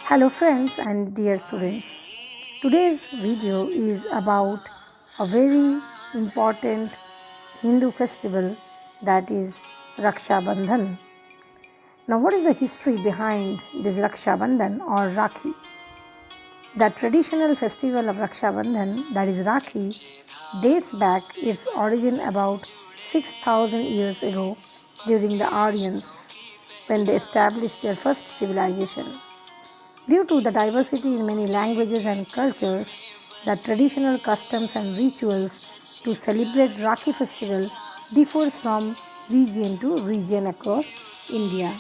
Hello friends and dear students. Today's video is about a very important Hindu festival, that is Raksha Bandhan. Now what is the history behind this Raksha Bandhan or Rakhi? The traditional festival of Raksha Bandhan, that is Rakhi, dates back its origin about 6,000 years ago during the Aryans when they established their first civilization. Due to the diversity in many languages and cultures, the traditional customs and rituals to celebrate Rakhi festival differs from region to region across India.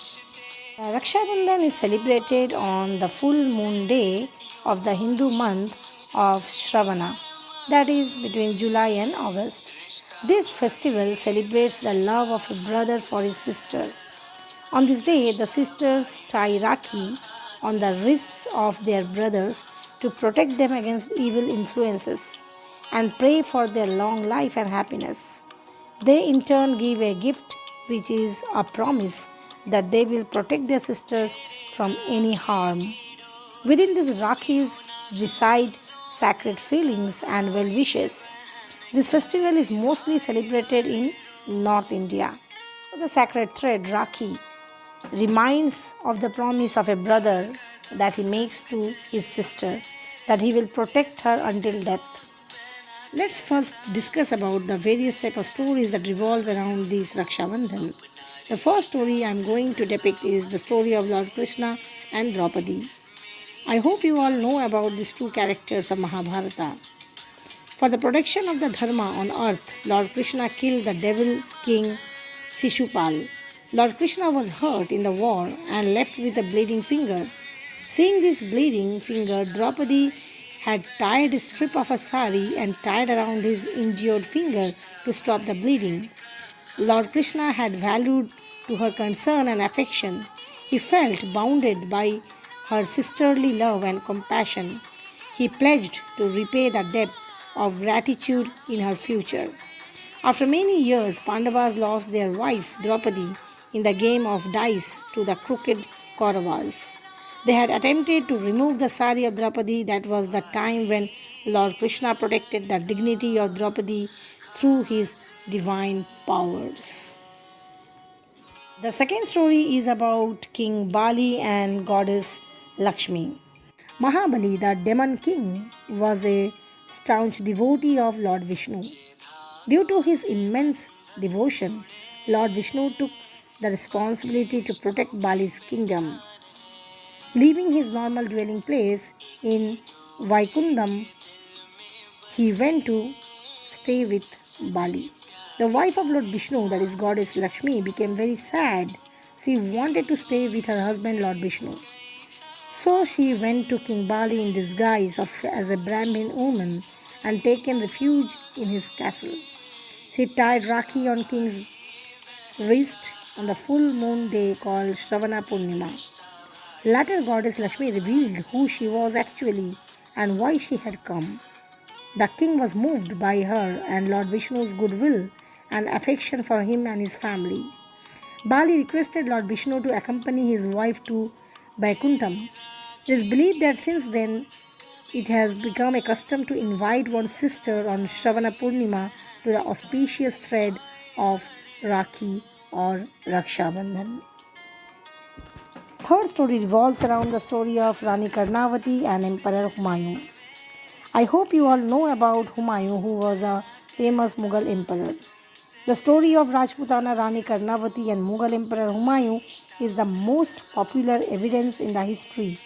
Raksha Bandhan is celebrated on the full moon day of the Hindu month of Shravana, that is between July and August. This festival celebrates the love of a brother for his sister. On this day, the sisters tie Rakhi on the wrists of their brothers to protect them against evil influences and pray for their long life and happiness. They in turn give a gift, which is a promise that they will protect their sisters from any harm. Within these Rakhis reside sacred feelings and well wishes. This festival is mostly celebrated in North India. The sacred thread Rakhi reminds of the promise of a brother that he makes to his sister, that he will protect her until death. Let's first discuss about the various type of stories that revolve around this Raksha Bandhan. The first story I am going to depict is the story of Lord Krishna and Draupadi. I hope you all know about these two characters of Mahabharata. For the protection of the dharma on earth, Lord Krishna killed the devil king Shishupal. Lord Krishna was hurt in the war and left with a bleeding finger. Seeing this bleeding finger, Draupadi had tied a strip of a sari and tied around his injured finger to stop the bleeding. Lord Krishna had valued to her concern and affection. He felt bounded by her sisterly love and compassion. He pledged to repay the debt of gratitude in her future. After many years, Pandavas lost their wife Draupadi in the game of dice to the crooked Kauravas. They had attempted to remove the sari of Draupadi. That was the time when Lord Krishna protected the dignity of Draupadi through his divine powers. The second story is about King Bali and goddess Lakshmi. Mahabali, the demon king, was a staunch devotee of Lord Vishnu. Due to his immense devotion, Lord Vishnu took the responsibility to protect Bali's kingdom. Leaving his normal dwelling place in Vaikundam, he went to stay with Bali. The wife of Lord Vishnu, that is goddess Lakshmi, became very sad. She wanted to stay with her husband Lord Vishnu. So she went to King Bali in disguise as a Brahmin woman and taken refuge in his castle. She tied Rakhi on King's wrist on the full moon day called Shravana Purnima. Later, goddess Lakshmi revealed who she was actually and why she had come. The king was moved by her and Lord Vishnu's goodwill and affection for him and his family. Bali requested Lord Vishnu to accompany his wife to Vaikuntham. It is believed that since then it has become a custom to invite one's sister on Shravana Purnima to the auspicious thread of Rakhi or Raksha Bandhan. Third story revolves around the story of Rani Karnavati and Emperor Humayun. I hope you all know about Humayun, who was a famous Mughal emperor. The story of Rajputana Rani Karnavati and Mughal Emperor Humayun is the most popular evidence in the history.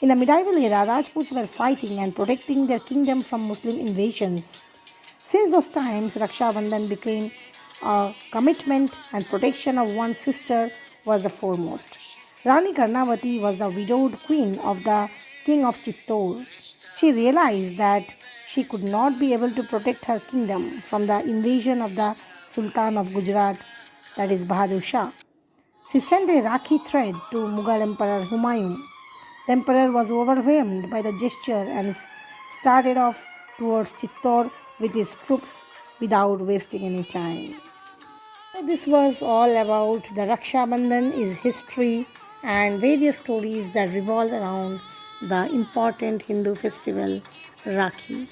In the medieval era, Rajputs were fighting and protecting their kingdom from Muslim invasions. Since those times, Raksha Bandhan became a commitment and protection of one's sister was the foremost. Rani Karnavati was the widowed queen of the king of Chittor. She realized that she could not be able to protect her kingdom from the invasion of the Sultan of Gujarat, that is Bahadur Shah. She sent a Rakhi thread to Mughal Emperor Humayun. The emperor was overwhelmed by the gesture and started off towards Chittor with his troops without wasting any time. So this was all about the Raksha Bandhan, its history, and various stories that revolve around the important Hindu festival Rakhi.